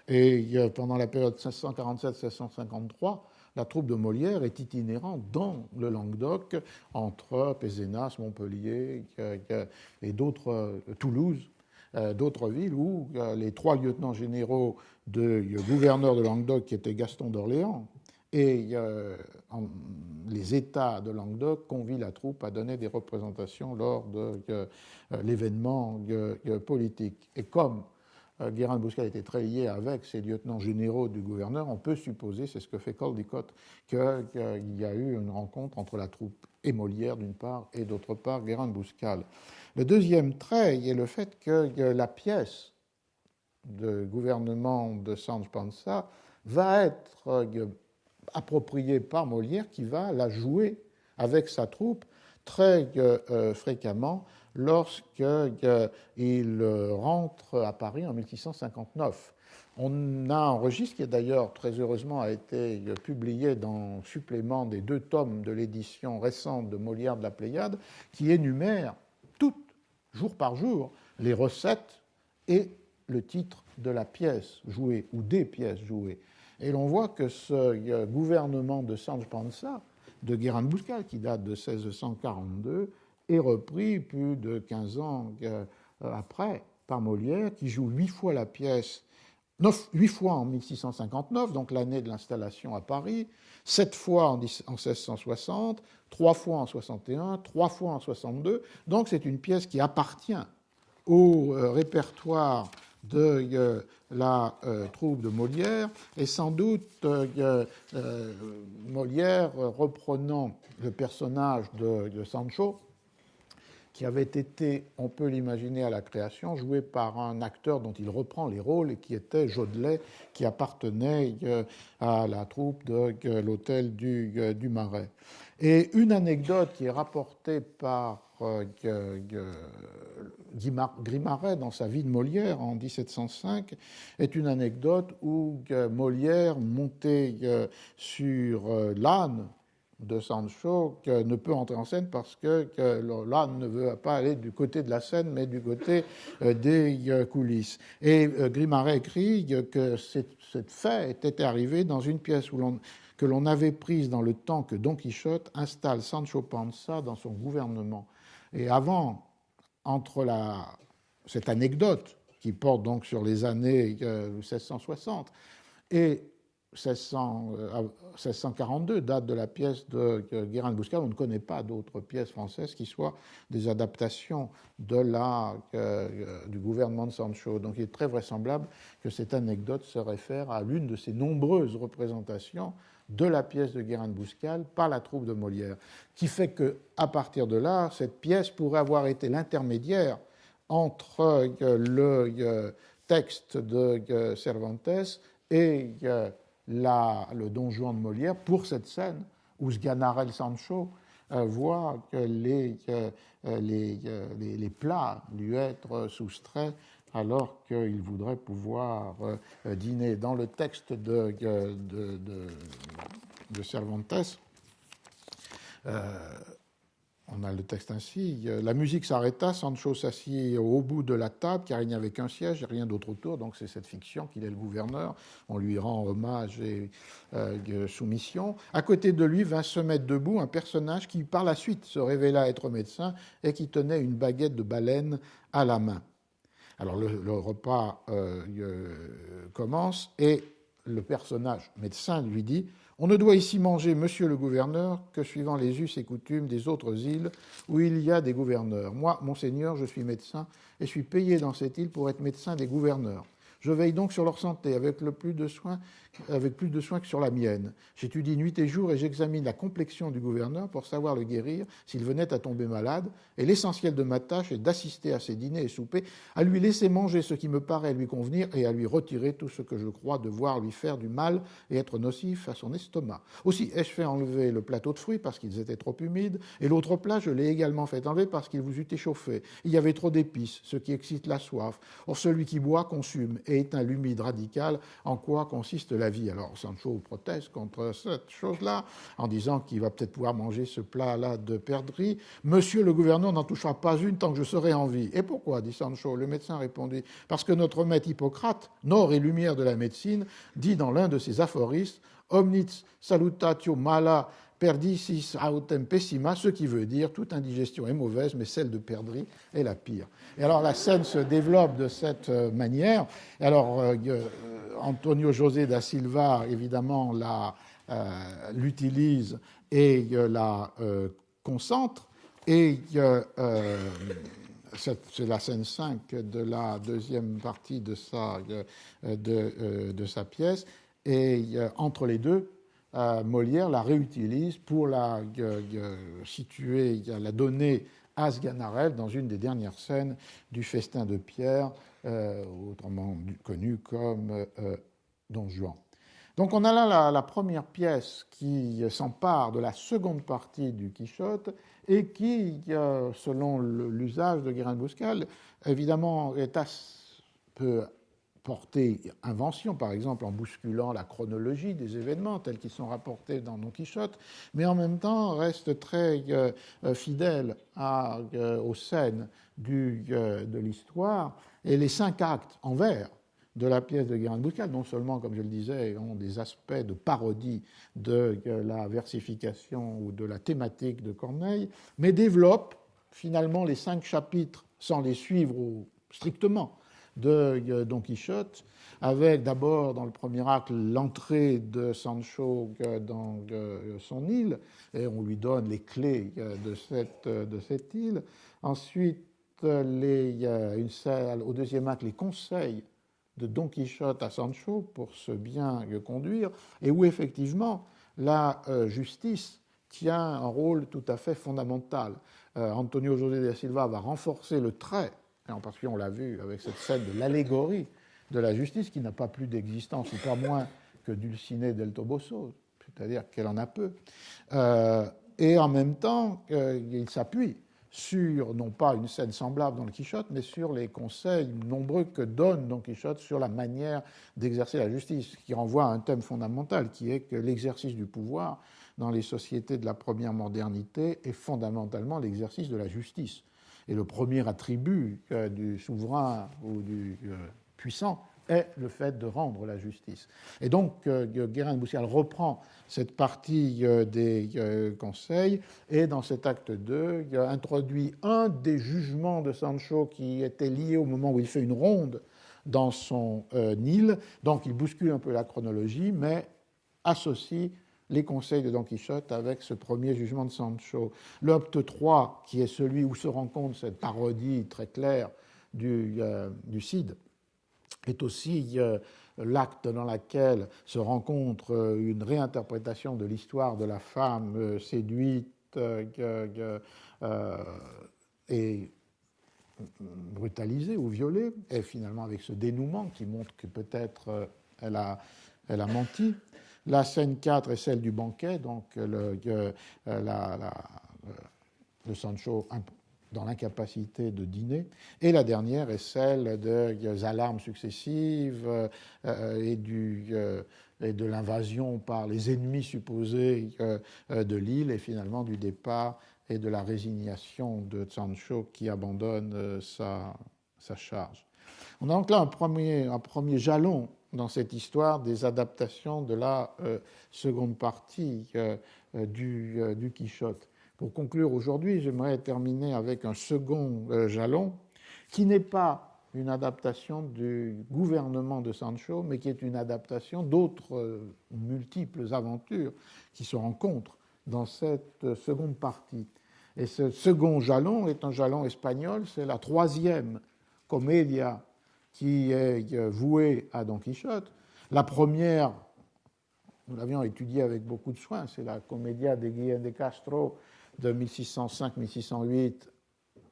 Et pendant la période 1647-1653, la troupe de Molière est itinérante dans le Languedoc, entre Pézenas, Montpellier et d'autres, Toulouse, d'autres villes où les 3 lieutenants généraux du gouverneur de Languedoc, qui était Gaston d'Orléans, et les États de Languedoc convient la troupe à donner des représentations lors de l'événement politique. Et comme Guérin de Bouscal était très lié avec ses lieutenants généraux du gouverneur, on peut supposer, c'est ce que fait Caldicott, qu'il y a eu une rencontre entre la troupe et Molière d'une part et d'autre part Guérin de Bouscal. Le deuxième trait est le fait que la pièce de gouvernement de Sancho Panza va être appropriée par Molière qui va la jouer avec sa troupe très fréquemment lorsqu'il rentre à Paris en 1659. On a un registre qui, d'ailleurs, très heureusement, a été publié dans le supplément des 2 tomes de l'édition récente de Molière de la Pléiade, qui énumère toutes, jour par jour, les recettes et le titre de la pièce jouée ou des pièces jouées. Et l'on voit que ce gouvernement de Sancho Panza, de Guérin de Bouscal, qui date de 1642, est repris plus de 15 ans après par Molière, qui joue 8 fois la pièce, 8 fois en 1659, donc l'année de l'installation à Paris, 7 fois en 1660, 3 fois en 61, 3 fois en 62. Donc c'est une pièce qui appartient au répertoire de la troupe de Molière, et sans doute Molière reprenant le personnage de Sancho, qui avait été, on peut l'imaginer à la création, joué par un acteur dont il reprend les rôles et qui était Jodelet, qui appartenait à la troupe de l'hôtel du Marais. Et une anecdote qui est rapportée par Grimaret dans sa vie de Molière en 1705 est une anecdote où Molière, monté sur l'âne de Sancho, ne peut entrer en scène parce que l'âne ne veut pas aller du côté de la scène mais du côté des coulisses. Et Grimaret écrit que cette fait était arrivé dans une pièce que l'on avait prise dans le temps que Don Quichotte installe Sancho Panza dans son gouvernement. Et avant, entre cette anecdote qui porte donc sur les années 1660 et 1642, date de la pièce de Guérin de Bouscal, on ne connaît pas d'autres pièces françaises qui soient des adaptations du gouvernement de Sancho. Donc il est très vraisemblable que cette anecdote se réfère à l'une de ces nombreuses représentations de la pièce de Guérin de Bouscal par la troupe de Molière, qui fait qu'à partir de là, cette pièce pourrait avoir été l'intermédiaire entre le texte de Cervantes et le Don Juan de Molière pour cette scène où Sganarelle Sancho voit que les plats lui être soustraits alors qu'il voudrait pouvoir dîner. Dans le texte de Cervantes, on a le texte ainsi. La musique s'arrêta, Sancho s'assit au bout de la table, car il n'y avait qu'un siège et rien d'autre autour. Donc c'est cette fiction qu'il est le gouverneur. On lui rend hommage et soumission. À côté de lui vint se mettre debout un personnage qui par la suite se révéla être médecin et qui tenait une baguette de baleine à la main. Alors le repas commence et le personnage médecin lui dit « On ne doit ici manger, monsieur le gouverneur, que suivant les us et coutumes des autres îles où il y a des gouverneurs. Moi, monseigneur, je suis médecin et suis payé dans cette île pour être médecin des gouverneurs. Je veille donc sur leur santé avec plus de soin que sur la mienne. J'étudie nuit et jour et j'examine la complexion du gouverneur pour savoir le guérir s'il venait à tomber malade. Et l'essentiel de ma tâche est d'assister à ses dîners et soupers, à lui laisser manger ce qui me paraît lui convenir et à lui retirer tout ce que je crois devoir lui faire du mal et être nocif à son estomac. Aussi ai-je fait enlever le plateau de fruits parce qu'ils étaient trop humides, et l'autre plat, je l'ai également fait enlever parce qu'il vous eût échauffé. Il y avait trop d'épices, ce qui excite la soif. Or, celui qui boit consume et éteint l'humide radical. En quoi consiste la vie? Alors Sancho proteste contre cette chose-là en disant qu'il va peut-être pouvoir manger ce plat-là de perdrix. Monsieur le gouverneur n'en touchera pas une tant que je serai en vie. Et pourquoi? Dit Sancho. Le médecin répondit: parce que notre maître Hippocrate, nord et lumière de la médecine, dit dans l'un de ses aphorismes: omnis salutatio mala perdicis autem pessima, ce qui veut dire toute indigestion est mauvaise, mais celle de perdrix est la pire. Et alors la scène se développe de cette manière. Et alors Antonio José da Silva, évidemment, l'utilise et la concentre. Et c'est la scène 5 de la deuxième partie de sa pièce. Et entre les deux, Molière la réutilise pour la situer, la donner à Sganarelle dans une des dernières scènes du Festin de Pierre, autrement connu comme Don Juan. Donc on a là la première pièce qui s'empare de la seconde partie du Quichotte et qui, selon l'usage de Guérin-de-Bouscal, évidemment est peu portée invention, par exemple en bousculant la chronologie des événements tels qu'ils sont rapportés dans Don Quichotte, mais en même temps reste très fidèle aux scènes de l'histoire, et les 5 actes en vers de la pièce de Guérin-de-Bouscal, non seulement, comme je le disais, ont des aspects de parodie de la versification ou de la thématique de Corneille, mais développent finalement les 5 chapitres sans les suivre strictement de Don Quichotte, avec d'abord dans le premier acte l'entrée de Sancho dans son île, et on lui donne les clés de cette île. Ensuite, au deuxième acte, les conseils de Don Quichotte à Sancho pour se bien conduire, et où effectivement la justice tient un rôle tout à fait fondamental. Antonio José de Silva va renforcer le trait, et en particulier on l'a vu avec cette scène de l'allégorie de la justice qui n'a pas plus d'existence, ou pas moins que Dulcinée del Toboso, c'est-à-dire qu'elle en a peu. Et en même temps, il s'appuie sur, non pas une scène semblable dans le Quichotte, mais sur les conseils nombreux que donne Don Quichotte sur la manière d'exercer la justice, qui renvoie à un thème fondamental, qui est que l'exercice du pouvoir dans les sociétés de la première modernité est fondamentalement l'exercice de la justice. Et le premier attribut du souverain ou du puissant est le fait de rendre la justice. Et donc, Guérin-de-Bouscal reprend cette partie des conseils et, dans cet acte 2, introduit un des jugements de Sancho qui était lié au moment où il fait une ronde dans son île. Donc, il bouscule un peu la chronologie, mais associe les conseils de Don Quichotte avec ce premier jugement de Sancho. L'acte 3, qui est celui où se rencontre cette parodie très claire du Cid, est aussi l'acte dans lequel se rencontre une réinterprétation de l'histoire de la femme séduite et brutalisée ou violée, et finalement avec ce dénouement qui montre que peut-être elle a menti. La scène 4 est celle du banquet, donc le Sancho dans l'incapacité de dîner, et la dernière est celle des alarmes successives et de l'invasion par les ennemis supposés de l'île, et finalement du départ et de la résignation de Sancho qui abandonne sa charge. On a donc là un premier jalon dans cette histoire des adaptations de la seconde partie du Quichotte. Pour conclure aujourd'hui, j'aimerais terminer avec un second jalon qui n'est pas une adaptation du gouvernement de Sancho, mais qui est une adaptation d'autres multiples aventures qui se rencontrent dans cette seconde partie. Et ce second jalon est un jalon espagnol, c'est la troisième comédia qui est vouée à Don Quichotte. La première, nous l'avions étudiée avec beaucoup de soin, c'est la Comédia de Guillén de Castro de 1605-1608,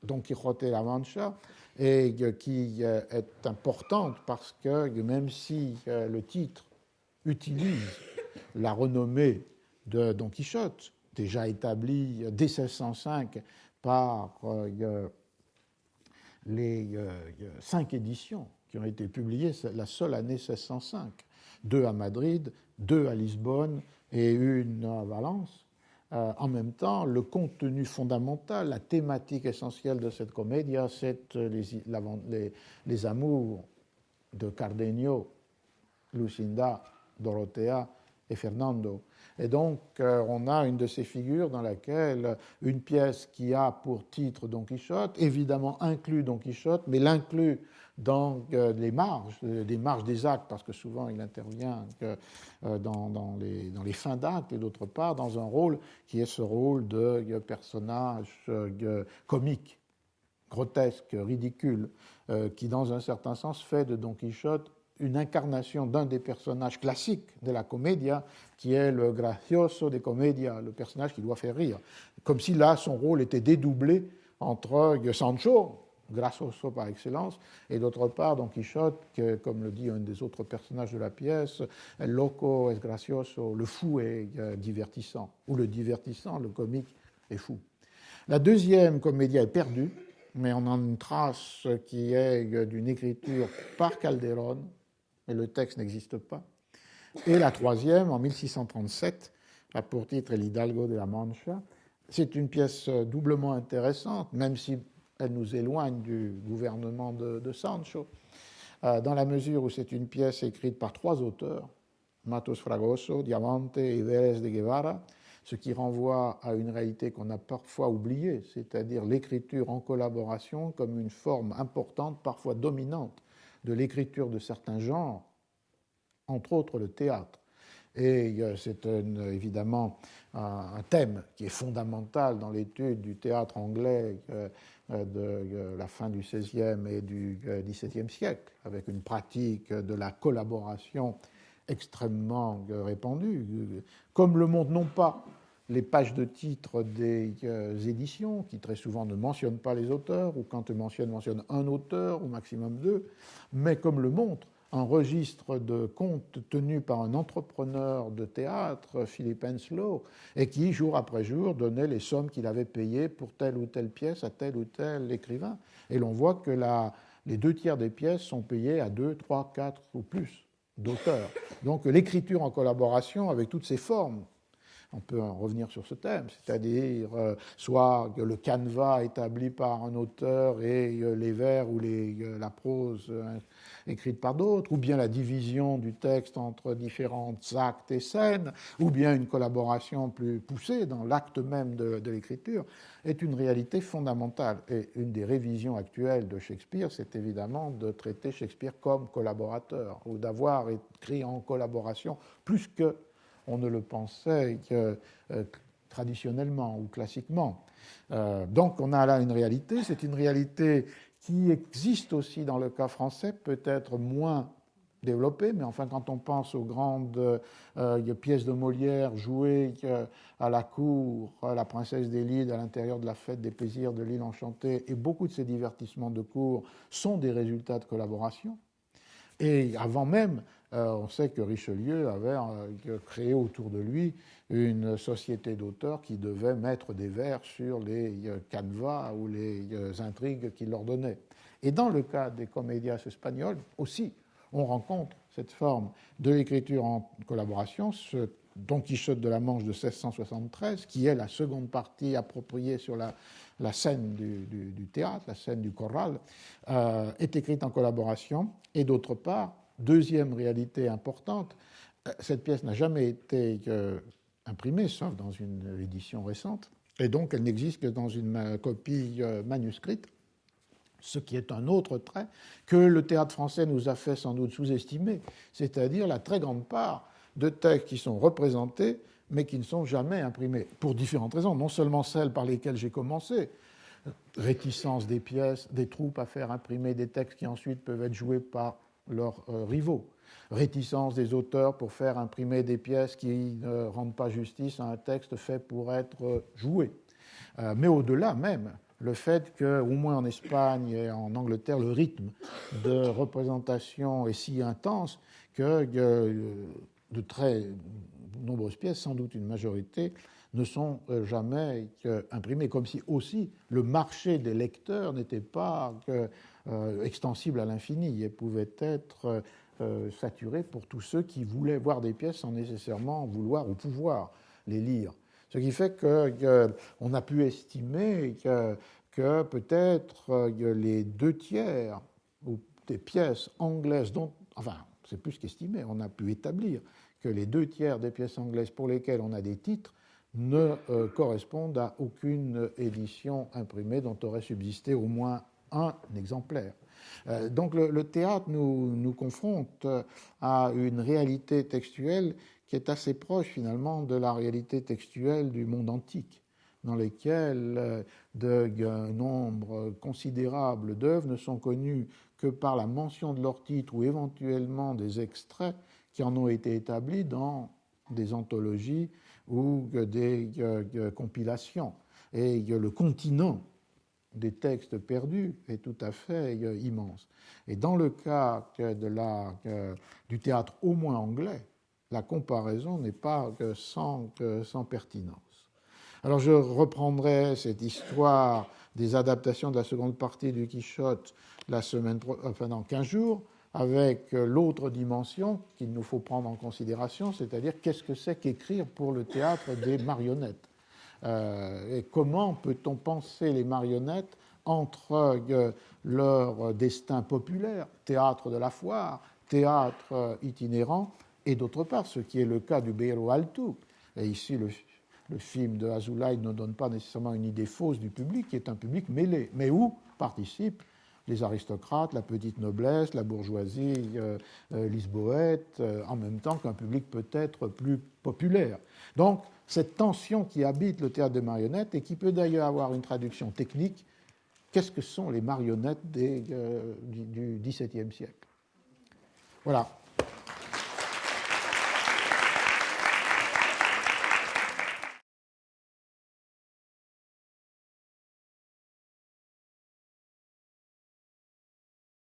Don Quijote de la Mancha, et qui est importante parce que même si le titre utilise la renommée de Don Quichotte, déjà établie dès 1605 par les 5 éditions qui ont été publiées la seule année 1605, 2 à Madrid, 2 à Lisbonne et 1 à Valence. En même temps, le contenu fondamental, la thématique essentielle de cette comédia, c'est les amours de Cardenio, Lucinda, Dorothea et Fernando. Et donc, on a une de ces figures dans laquelle une pièce qui a pour titre Don Quichotte, évidemment inclut Don Quichotte, mais l'inclut dans les marges des actes, parce que souvent il intervient dans les fins d'actes, et d'autre part dans un rôle qui est ce rôle de personnage comique grotesque, ridicule, qui dans un certain sens fait de Don Quichotte une incarnation d'un des personnages classiques de la commedia, qui est le gracioso de commedia, le personnage qui doit faire rire. Comme si là, son rôle était dédoublé entre Sancho, gracioso par excellence, et d'autre part Don Quichotte, que, comme le dit un des autres personnages de la pièce, el loco es gracioso, le fou est divertissant, ou le divertissant, le comique, est fou. La deuxième comédia est perdue, mais on a une trace qui est d'une écriture par Calderón, mais le texte n'existe pas. Et la troisième, en 1637, a pour titre El Hidalgo de la Mancha. C'est une pièce doublement intéressante, même si elle nous éloigne du gouvernement de Sancho, dans la mesure où c'est une pièce écrite par trois auteurs, Matos Fragoso, Diamante et Vélez de Guevara, ce qui renvoie à une réalité qu'on a parfois oubliée, c'est-à-dire l'écriture en collaboration comme une forme importante, parfois dominante, de l'écriture de certains genres, entre autres le théâtre. Et c'est évidemment un thème qui est fondamental dans l'étude du théâtre anglais de la fin du XVIe et du XVIIe siècle, avec une pratique de la collaboration extrêmement répandue, comme le montrent non pas les pages de titres des éditions, qui très souvent ne mentionnent pas les auteurs, ou quand ils mentionnent un auteur, au maximum deux, mais comme le montre un registre de comptes tenu par un entrepreneur de théâtre, Philip Henslow, et qui, jour après jour, donnait les sommes qu'il avait payées pour telle ou telle pièce à tel ou tel écrivain. Et l'on voit que les 2/3 des pièces sont payées à 2, 3, 4 ou plus d'auteurs. Donc l'écriture en collaboration avec toutes ses formes, on peut en revenir sur ce thème, c'est-à-dire soit le canevas établi par un auteur et les vers ou la prose écrite par d'autres, ou bien la division du texte entre différents actes et scènes, ou bien une collaboration plus poussée dans l'acte même de l'écriture, est une réalité fondamentale. Et une des révisions actuelles de Shakespeare, c'est évidemment de traiter Shakespeare comme collaborateur, ou d'avoir écrit en collaboration plus que on ne le pensait traditionnellement ou classiquement. Donc on a là une réalité, c'est une réalité qui existe aussi dans le cas français, peut-être moins développée, mais enfin quand on pense aux grandes pièces de Molière jouées à la cour, la princesse des Lides à l'intérieur de la fête des plaisirs de l'île enchantée, et beaucoup de ces divertissements de cour sont des résultats de collaboration. Et avant même, on sait que Richelieu avait créé autour de lui une société d'auteurs qui devait mettre des vers sur les canevas ou les intrigues qu'il leur donnait. Et dans le cas des comédias espagnols aussi, on rencontre cette forme de l'écriture en collaboration, ce Don Quichotte de la Manche de 1673, qui est la seconde partie appropriée sur la scène du théâtre, la scène du choral, est écrite en collaboration. Et d'autre part, deuxième réalité importante, cette pièce n'a jamais été imprimée, sauf dans une édition récente, et donc elle n'existe que dans une copie manuscrite, ce qui est un autre trait que le théâtre français nous a fait sans doute sous-estimer, c'est-à-dire la très grande part de textes qui sont représentés, mais qui ne sont jamais imprimés, pour différentes raisons, non seulement celles par lesquelles j'ai commencé, réticence des pièces, des troupes à faire imprimer des textes qui ensuite peuvent être joués par leurs rivaux, réticence des auteurs pour faire imprimer des pièces qui ne rendent pas justice à un texte fait pour être joué. Mais au-delà même, le fait qu'au moins en Espagne et en Angleterre, le rythme de représentation est si intense que de très nombreuses pièces, sans doute une majorité, ne sont jamais imprimées, comme si aussi le marché des lecteurs n'était pas extensible à l'infini et pouvait être saturé pour tous ceux qui voulaient voir des pièces sans nécessairement vouloir ou pouvoir les lire. Ce qui fait qu'on a pu estimer que peut-être les 2/3 des pièces anglaises, c'est plus qu'estimé, on a pu établir que les 2/3 des pièces anglaises pour lesquelles on a des titres ne correspondent à aucune édition imprimée dont aurait subsisté au moins un exemplaire. Donc le théâtre nous confronte à une réalité textuelle qui est assez proche finalement de la réalité textuelle du monde antique. dans lesquels un nombre considérable d'œuvres ne sont connues que par la mention de leur titre ou éventuellement des extraits qui en ont été établis dans des anthologies ou des compilations. Et le continent des textes perdus est tout à fait immense. Et dans le cas du théâtre au moins anglais, la comparaison n'est pas sans pertinence. Alors je reprendrai cette histoire des adaptations de la seconde partie du Quichotte dans 15 jours, avec l'autre dimension qu'il nous faut prendre en considération, c'est-à-dire qu'est-ce que c'est qu'écrire pour le théâtre des marionnettes. Et comment peut-on penser les marionnettes entre leur destin populaire, théâtre de la foire, théâtre itinérant, et d'autre part, ce qui est le cas du Beiro Alto. Et ici, le film de Azoulay ne donne pas nécessairement une idée fausse du public, qui est un public mêlé, mais où participent les aristocrates, la petite noblesse, la bourgeoisie lisboète, en même temps qu'un public peut-être plus populaire. Donc, cette tension qui habite le théâtre des marionnettes et qui peut d'ailleurs avoir une traduction technique, qu'est-ce que sont les marionnettes du XVIIe siècle ? Voilà.